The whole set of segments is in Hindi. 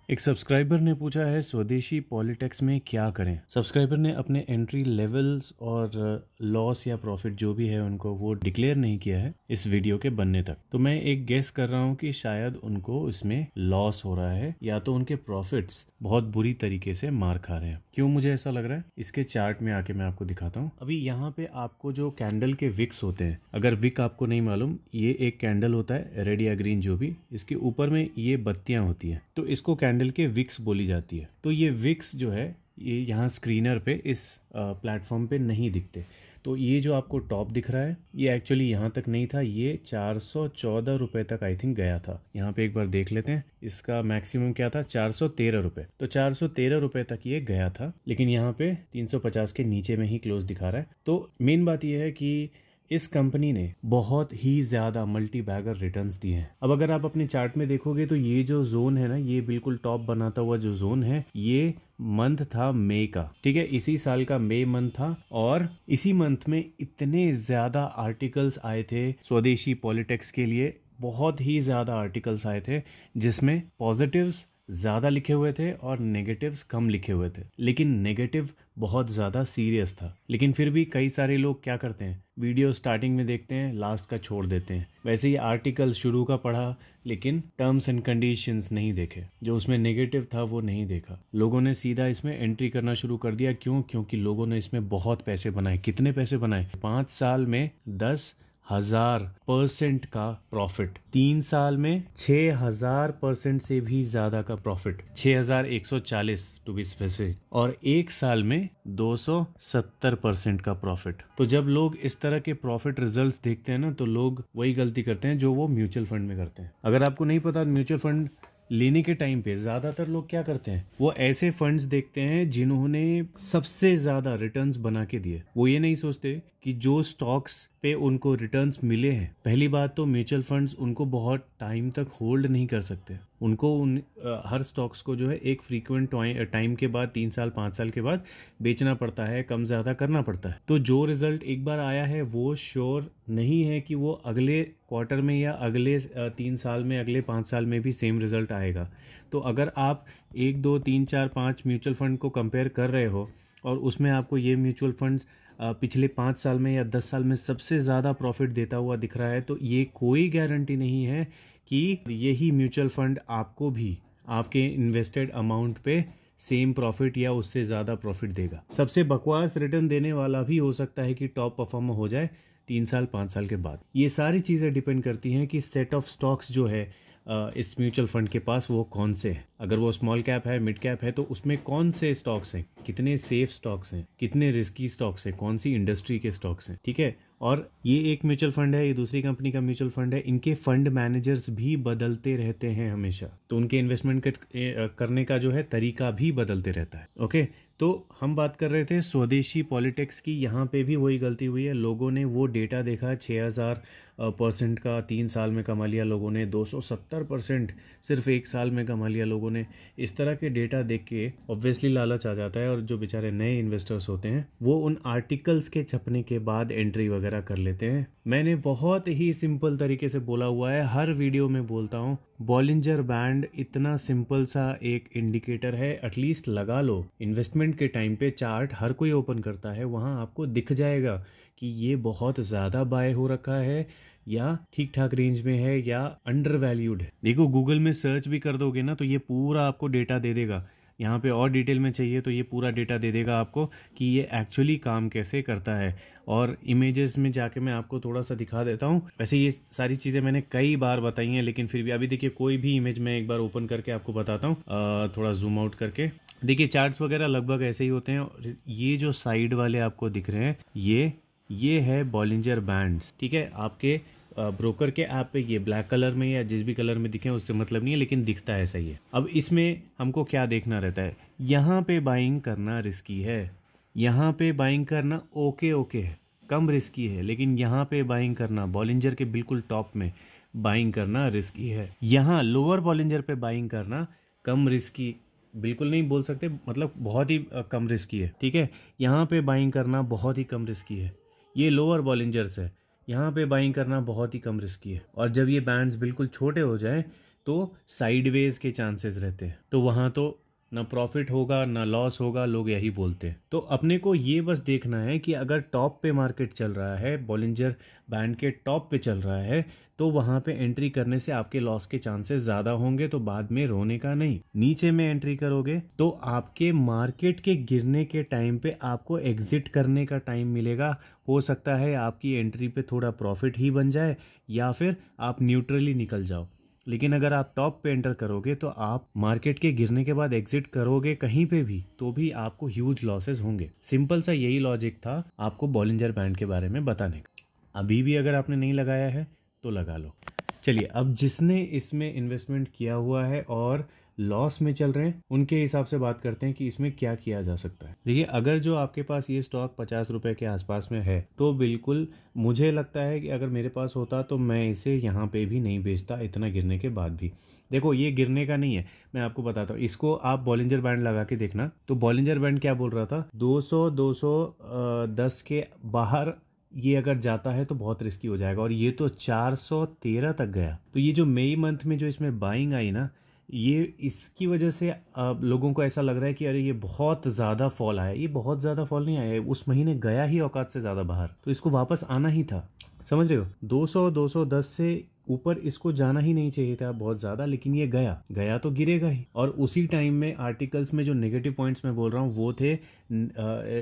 एक सब्सक्राइबर ने पूछा है स्वदेशी पॉलिटिक्स में क्या करें। सब्सक्राइबर ने अपने एंट्री लेवल्स और लॉस या प्रॉफिट जो भी है उनको वो डिक्लेयर नहीं किया है इस वीडियो के बनने तक। तो मैं एक गेस कर रहा हूँ कि शायद उनको इसमें लॉस हो रहा है या तो उनके प्रॉफिट्स बहुत बुरी तरीके से मार खा रहे हैं। क्यों मुझे ऐसा लग रहा है, इसके चार्ट में आके मैं आपको दिखाता हूँ। अभी यहाँ पे आपको जो कैंडल के विक्स होते हैं, अगर विक आपको नहीं मालूम, ये एक कैंडल होता है रेड या ग्रीन जो भी, इसके ऊपर में ये बत्तियां होती हैं, तो इसको कैंडल के विक्स बोली जाती है। तो ये विक्स जो है ये यहाँ स्क्रीनर पे इस प्लेटफॉर्म पे नहीं दिखते। तो ये जो आपको टॉप दिख रहा है ये एक्चुअली यहाँ तक नहीं था, ये 414 रुपए तक आई थिंक गया था। यहाँ पे एक बार देख लेते हैं, इसका मैक्सिमम क्या था, 413 रुपए। तो 413 रुपए तक ये गया था, लेकिन यहाँ पे 350 के नीचे में ही क्लोज दिखा रहा है। तो मेन बात यह है कि इस कंपनी ने बहुत ही ज्यादा मल्टी बैगर रिटर्न्स दिए हैं। अब अगर आप अपने चार्ट में देखोगे तो ये जो जोन है ना, ये बिल्कुल टॉप बनाता हुआ जो जोन है, ये मंथ था मई का, ठीक है, इसी साल का मई मंथ था। और इसी मंथ में इतने ज्यादा आर्टिकल्स आए थे स्वदेशी पॉलिटिक्स के लिए, बहुत ही ज्यादा आर्टिकल्स आए थे जिसमें पॉजिटिव्स ज्यादा लिखे हुए थे और नेगेटिव्स कम लिखे हुए थे। लेकिन नेगेटिव बहुत ज्यादा सीरियस था। लेकिन फिर भी कई सारे लोग क्या करते हैं, वीडियो स्टार्टिंग में देखते हैं, लास्ट का छोड़ देते हैं। वैसे ही आर्टिकल शुरू का पढ़ा लेकिन टर्म्स एंड कंडीशंस नहीं देखे, जो उसमें नेगेटिव था वो नहीं देखा। लोगों ने सीधा इसमें एंट्री करना शुरू कर दिया। क्यों? क्योंकि लोगों ने इसमें बहुत पैसे बनाए। कितने पैसे बनाए? 5 साल में 10,000% का प्रॉफिट, 3 साल में 6,000% से भी ज्यादा का प्रॉफिट, 6,140 टू बी स्पेसिफिक, और 1 साल में 270% का प्रॉफिट। तो जब लोग इस तरह के प्रॉफिट रिजल्ट्स देखते हैं ना, तो लोग वही गलती करते हैं जो वो म्यूचुअल फंड में करते हैं। अगर आपको नहीं पता, म्यूचुअल फंड लेने के टाइम पे ज्यादातर लोग क्या करते हैं, वो ऐसे फंड्स देखते हैं जिन्होंने सबसे ज्यादा रिटर्न्स बना के दिए। वो ये नहीं सोचते कि जो स्टॉक्स पे उनको रिटर्न्स मिले हैं, पहली बात तो म्यूचुअल फंड्स उनको बहुत टाइम तक होल्ड नहीं कर सकते। उनको हर स्टॉक्स को जो है एक फ्रीक्वेंट टाइम के बाद, 3 साल 5 साल के बाद बेचना पड़ता है, कम ज्यादा करना पड़ता है। तो जो रिजल्ट एक बार आया है वो श्योर नहीं है कि वो अगले क्वार्टर में या अगले 3 साल में, अगले 5 साल में भी सेम रिजल्ट आएगा। तो अगर आप 1 2 3 4 5 म्यूचुअल फंड को कंपेयर कर रहे हो और उसमें आपको ये म्यूचुअल फंड्स पिछले 5 साल में या 10 साल में सबसे ज़्यादा प्रॉफिट देता हुआ दिख रहा है, तो ये कोई गारंटी नहीं है कि यही म्यूचुअल फंड आपको भी आपके इन्वेस्टेड अमाउंट पे सेम प्रॉफिट या उससे ज़्यादा प्रॉफिट देगा। सबसे बकवास रिटर्न देने वाला भी हो सकता है कि टॉप परफॉर्मर हो जाए 3 साल 5 साल के बाद। ये सारी चीज़ें डिपेंड करती हैं कि सेट ऑफ स्टॉक्स जो है इस म्यूचुअल फंड के पास वो कौन से हैं। अगर वो स्मॉल कैप है, मिड कैप है, तो उसमें कौन से स्टॉक्स हैं, कितने सेफ स्टॉक्स हैं, कितने रिस्की स्टॉक्स हैं, कौन सी इंडस्ट्री के स्टॉक्स हैं, ठीक है। और ये एक म्यूचुअल फंड है, ये दूसरी कंपनी का म्यूचुअल फंड है, इनके फंड मैनेजर्स भी बदलते रहते हैं हमेशा। तो उनके इन्वेस्टमेंट करने का जो है तरीका भी बदलते रहता है। ओके, तो हम बात कर रहे थे स्वदेशी पॉलिटिक्स की। यहाँ पे भी वही गलती हुई है। लोगों ने वो डेटा देखा, 6,000% का 3 साल में कमा लिया लोगों ने, 270% सिर्फ 1 साल में कमा लिया लोगों ने। इस तरह के डेटा देख के ऑब्वियसली लालच आ जाता है, और जो बेचारे नए इन्वेस्टर्स होते हैं वो उन आर्टिकल्स के छपने के बाद एंट्री वगैरह कर लेते हैं। मैंने बहुत ही सिंपल तरीके से बोला हुआ है, हर वीडियो में बोलता हूँ, बॉलिंजर बैंड इतना सिंपल सा एक इंडिकेटर है, एटलीस्ट लगा लो। इन्वेस्टमेंट के टाइम पे चार्ट हर कोई ओपन करता है, वहां आपको दिख जाएगा कि ये बहुत ज्यादा बाय हो रखा है या ठीक ठाक रेंज में है या अंडर वैल्यूड है। देखो, गूगल में सर्च भी कर दोगे ना तो ये पूरा आपको डेटा दे देगा। यहाँ पे और डिटेल में चाहिए तो ये पूरा डेटा दे देगा आपको कि ये एक्चुअली काम कैसे करता है। और इमेजेस में जाके मैं आपको थोड़ा सा दिखा देता हूँ। वैसे ये सारी चीज़ें मैंने कई बार बताई हैं, लेकिन फिर भी अभी देखिए, कोई भी इमेज मैं एक बार ओपन करके आपको बताता हूँ, थोड़ा जूम आउट करके। देखिए, चार्ट्स वगैरह लगभग ऐसे ही होते हैं। और ये जो साइड वाले आपको दिख रहे हैं, ये है बॉलिंजर बैंड्स, ठीक है। आपके ब्रोकर के ऐप पे ये ब्लैक कलर में या जिस भी कलर में दिखे उससे मतलब नहीं है, लेकिन दिखता है सही है। अब इसमें हमको क्या देखना रहता है, यहाँ पे बाइंग करना रिस्की है, यहाँ पे बाइंग करना ओके है, कम रिस्की है। लेकिन यहाँ पे बाइंग करना, बॉलिंजर के बिल्कुल टॉप में बाइंग करना रिस्की है। यहाँ लोअर बॉलिंजर पे बाइंग करना कम रिस्की, बिल्कुल नहीं बोल सकते, मतलब बहुत ही कम रिस्की है, ठीक है। यहाँ पे बाइंग करना बहुत ही कम रिस्की है। ये लोअर बॉलिंजर्स है, यहाँ पे बाइंग करना बहुत ही कम रिस्की है। और जब ये बैंड्स बिल्कुल छोटे हो जाएं, तो साइडवेज के चांसेस रहते हैं, तो वहाँ तो ना प्रॉफिट होगा ना लॉस होगा, लोग यही बोलते हैं। तो अपने को ये बस देखना है कि अगर टॉप पे मार्केट चल रहा है, बॉलिंजर बैंड के टॉप पे चल रहा है, तो वहाँ पे एंट्री करने से आपके लॉस के चांसेस ज़्यादा होंगे, तो बाद में रोने का नहीं। नीचे में एंट्री करोगे तो आपके मार्केट के गिरने के टाइम पे आपको एग्जिट करने का टाइम मिलेगा। हो सकता है आपकी एंट्री पे थोड़ा प्रॉफिट ही बन जाए या फिर आप न्यूट्रली निकल जाओ। लेकिन अगर आप टॉप पे एंटर करोगे तो आप मार्केट के गिरने के बाद एग्जिट करोगे कहीं पे भी, तो भी आपको ह्यूज लॉसेस होंगे। सिंपल सा यही लॉजिक था आपको बॉलिंजर बैंड के बारे में बताने का। अभी भी अगर आपने नहीं लगाया है तो लगा लो। चलिए, अब जिसने इसमें इन्वेस्टमेंट किया हुआ है और लॉस में चल रहे हैं उनके हिसाब से बात करते हैं कि इसमें क्या किया जा सकता है। देखिए, अगर जो आपके पास ये स्टॉक 50 रुपए के आसपास में है तो बिल्कुल मुझे लगता है कि अगर मेरे पास होता तो मैं इसे यहाँ पे भी नहीं बेचता, इतना गिरने के बाद भी। देखो, ये गिरने का नहीं है, मैं आपको बताता हूँ। इसको आप बॉलिंजर बैंड लगा के देखना, तो बॉलिंजर बैंड क्या बोल रहा था, 210 के बाहर ये अगर जाता है तो बहुत रिस्की हो जाएगा, और ये तो 413 तक गया। तो ये जो मई मंथ में जो इसमें बाइंग आई ना, ये इसकी वजह से लोगों को ऐसा लग रहा है कि अरे ये बहुत ज़्यादा फॉल आया। ये बहुत ज़्यादा फॉल नहीं आया, उस महीने गया ही औकात से ज़्यादा बाहर, तो इसको वापस आना ही था। समझ रहे हो, 210 से ऊपर इसको जाना ही नहीं चाहिए था बहुत ज़्यादा, लेकिन ये गया तो गिरेगा ही। और उसी टाइम में आर्टिकल्स में जो नेगेटिव पॉइंट्स मैं बोल रहा हूँ वो थे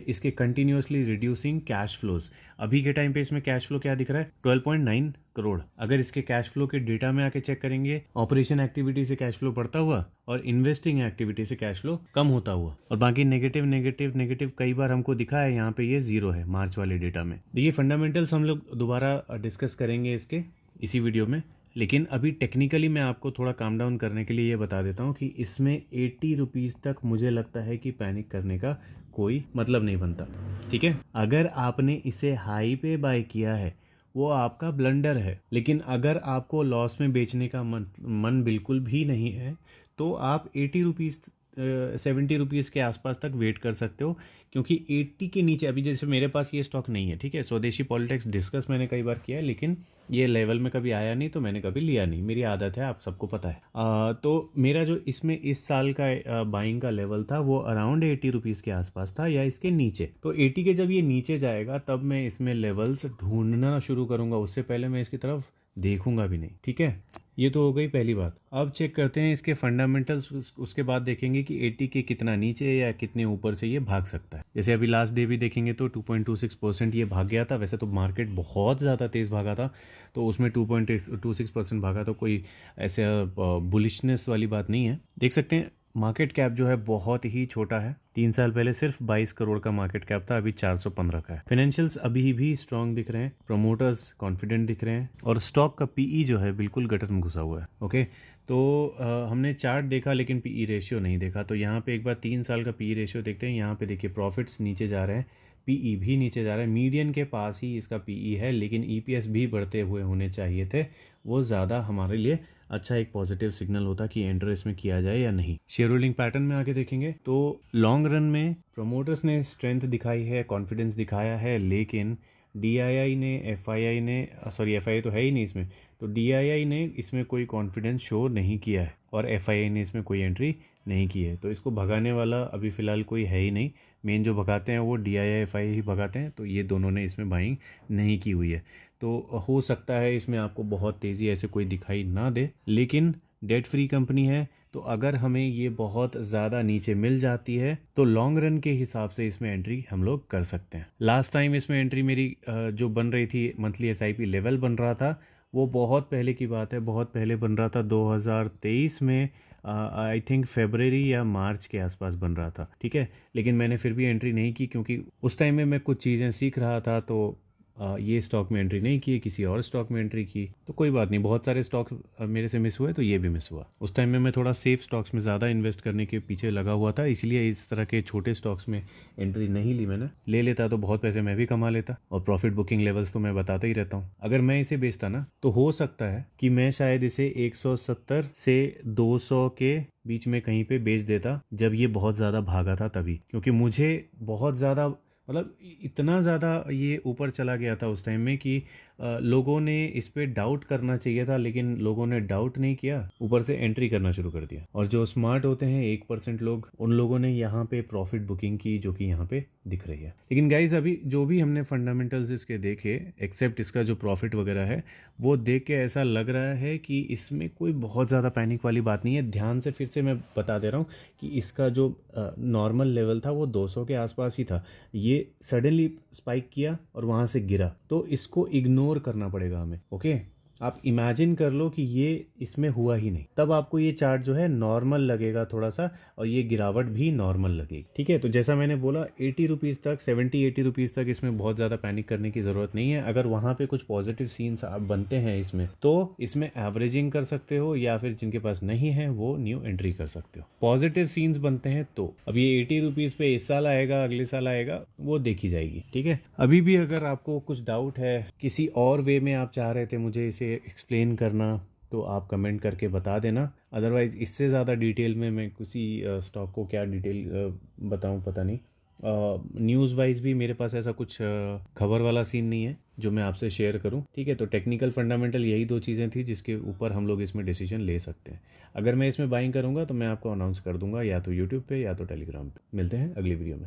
इसके कंटिन्यूसली रिड्यूसिंग कैश फ्लोज। अभी के टाइम पे इसमें कैश फ्लो क्या दिख रहा है, 12.9 करोड़। अगर इसके कैश फ्लो के डेटा में आके चेक करेंगे, ऑपरेशन एक्टिविटी से कैश फ्लो बढ़ता हुआ और इन्वेस्टिंग एक्टिविटी से कैश फ्लो कम होता हुआ, और बाकी नेगेटिव नेगेटिव नेगेटिव कई बार हमको दिखा है। यहाँ पे ये 0 है मार्च वाले डेटा में। देखिए, फंडामेंटल्स हम लोग दोबारा डिस्कस करेंगे इसके इसी वीडियो में, लेकिन अभी टेक्निकली मैं आपको थोड़ा काम डाउन करने के लिए ये बता देता हूँ कि इसमें 80 रुपीज़ तक मुझे लगता है कि पैनिक करने का कोई मतलब नहीं बनता। ठीक है, अगर आपने इसे हाई पे बाय किया है वो आपका ब्लंडर है, लेकिन अगर आपको लॉस में बेचने का मन बिल्कुल भी नहीं है तो आप 80 रुपीज़ 70 रुपीज़ के आसपास तक वेट कर सकते हो, क्योंकि 80 के नीचे अभी जैसे मेरे पास ये स्टॉक नहीं है। ठीक है, स्वदेशी पॉलिटिक्स डिस्कस मैंने कई बार किया है, लेकिन ये लेवल में कभी आया नहीं तो मैंने कभी लिया नहीं, मेरी आदत है, आप सबको पता है। तो मेरा जो इसमें इस साल का बाइंग का लेवल था वो अराउंड 80 रुपीज़ के आसपास था या इसके नीचे। तो 80 के जब ये नीचे जाएगा तब मैं इसमें लेवल्स ढूंढना शुरू करूंगा, उससे पहले मैं इसकी तरफ देखूंगा भी नहीं। ठीक है, ये तो हो गई पहली बात। अब चेक करते हैं इसके फंडामेंटल्स, उसके बाद देखेंगे कि 80 के कितना नीचे या कितने ऊपर से ये भाग सकता है। जैसे अभी लास्ट डे भी देखेंगे तो 2.26% ये भाग गया था। वैसे तो मार्केट बहुत ज़्यादा तेज़ भागा था, तो उसमें 2.26% भागा, तो कोई ऐसे बुलिशनेस वाली बात नहीं है। देख सकते हैं मार्केट कैप जो है बहुत ही छोटा है। 3 साल पहले सिर्फ 22 करोड़ का मार्केट कैप था, अभी 415 का है। फाइनेंशियल्स अभी भी स्ट्रांग दिख रहे हैं, प्रमोटर्स कॉन्फिडेंट दिख रहे हैं, और स्टॉक का पीई जो है बिल्कुल गटर में घुसा हुआ है। ओके, तो हमने चार्ट देखा लेकिन पीई रेशियो नहीं देखा। तो यहाँ पे एक बार 3 साल का पीई रेशियो देखते हैं। यहाँ पे देखिए प्रॉफिट्स नीचे जा रहे हैं, पीई भी नीचे जा रहा है, मीडियन के पास ही इसका पीई है, लेकिन ईपीएस भी बढ़ते हुए होने चाहिए थे। वो ज़्यादा हमारे लिए अच्छा एक पॉजिटिव सिग्नल होता कि एंटर इसमें किया जाए या नहीं। शेयर होल्डिंग पैटर्न में आके देखेंगे तो लॉन्ग रन में प्रमोटर्स ने स्ट्रेंथ दिखाई है, कॉन्फिडेंस दिखाया है, लेकिन डीआईआई ने, एफआईआई ने, सॉरी एफआईआई तो है ही नहीं इसमें, तो डीआईआई ने इसमें कोई कॉन्फिडेंस शो नहीं किया है और एफआईआई ने इसमें कोई एंट्री नहीं की है। तो इसको भगाने वाला अभी फ़िलहाल कोई है ही नहीं। मेन जो भगाते हैं वो डीआईआई एफआईआई ही भगाते हैं, तो ये दोनों ने इसमें बाइंग नहीं की हुई है। तो हो सकता है इसमें आपको बहुत तेज़ी ऐसे कोई दिखाई ना दे, लेकिन डेट फ्री कंपनी है, तो अगर हमें ये बहुत ज़्यादा नीचे मिल जाती है तो लॉन्ग रन के हिसाब से इसमें एंट्री हम लोग कर सकते हैं। लास्ट टाइम इसमें एंट्री मेरी जो बन रही थी, मंथली एसआईपी लेवल बन रहा था, वो बहुत पहले की बात है, बहुत पहले बन रहा था, 2023 में आई थिंक फरवरी या मार्च के आसपास बन रहा था। ठीक है, लेकिन मैंने फिर भी एंट्री नहीं की क्योंकि उस टाइम में मैं कुछ चीज़ें सीख रहा था, तो ये स्टॉक में एंट्री नहीं की, किसी और स्टॉक में एंट्री की। तो कोई बात नहीं, बहुत सारे स्टॉक मेरे से मिस हुए तो ये भी मिस हुआ। उस टाइम में मैं थोड़ा सेफ स्टॉक्स में ज़्यादा इन्वेस्ट करने के पीछे लगा हुआ था, इसलिए इस तरह के छोटे स्टॉक्स में एंट्री नहीं ली मैंने। ले लेता तो बहुत पैसे मैं भी कमा लेता, और प्रॉफिट बुकिंग लेवल्स तो मैं बताता ही रहता हूँ। अगर मैं इसे बेचता ना तो हो सकता है कि मैं शायद इसे 170 से 200 के बीच में कहीं पे बेच देता, जब ये बहुत ज़्यादा भागा था तभी, क्योंकि मुझे बहुत ज़्यादा, मतलब इतना ज़्यादा ये ऊपर चला गया था उस टाइम में कि लोगों ने इस पे डाउट करना चाहिए था, लेकिन लोगों ने डाउट नहीं किया, ऊपर से एंट्री करना शुरू कर दिया। और जो स्मार्ट होते हैं 1% लोग, उन लोगों ने यहाँ पे प्रॉफिट बुकिंग की, जो कि यहाँ पे दिख रही है। लेकिन गाइज अभी जो भी हमने फंडामेंटल्स इसके देखे, एक्सेप्ट इसका जो प्रॉफिट वगैरह है, वो देख के ऐसा लग रहा है कि इसमें कोई बहुत ज़्यादा पैनिक वाली बात नहीं है। ध्यान से फिर से मैं बता दे रहा हूँ कि इसका जो नॉर्मल लेवल था वो 200 के आसपास ही था। ये सडनली स्पाइक किया और वहाँ से गिरा, तो इसको इग्नोर करना पड़ेगा हमें। ओके, आप इमेजिन कर लो कि ये इसमें हुआ ही नहीं, तब आपको ये चार्ट जो है नॉर्मल लगेगा थोड़ा सा, और ये गिरावट भी नॉर्मल लगेगी। ठीक है, तो जैसा मैंने बोला 80 रुपीज़ तक, 70-80 रुपीज़ तक इसमें बहुत ज़्यादा पैनिक करने की ज़रूरत नहीं है। अगर वहाँ पे कुछ पॉजिटिव सीन्स आप बनते हैं इसमें, तो इसमें एवरेजिंग कर सकते हो, या फिर जिनके पास नहीं है वो न्यू एंट्री कर सकते हो। पॉजिटिव सीन्स बनते हैं तो अब ये 80 रुपीज़ पे इस साल आएगा, अगले साल आएगा, वो देखी जाएगी। ठीक है, अभी भी अगर आपको कुछ डाउट है, किसी और वे में आप चाह रहे थे मुझे इसे एक्सप्लेन करना, तो आप कमेंट करके बता देना। अदरवाइज़ इससे ज़्यादा डिटेल में मैं किसी स्टॉक को क्या डिटेल बताऊं पता नहीं। न्यूज़ वाइज भी मेरे पास ऐसा कुछ खबर वाला सीन नहीं है जो मैं आपसे शेयर करूं। ठीक है, तो टेक्निकल फंडामेंटल यही दो चीज़ें थी जिसके ऊपर हम लोग इसमें डिसीजन ले सकते हैं। अगर मैं इसमें बाइंग करूंगा तो मैं आपको अनाउंस कर दूंगा, या तो यूट्यूब पे या तो टेलीग्राम पे। मिलते हैं अगली वीडियो में।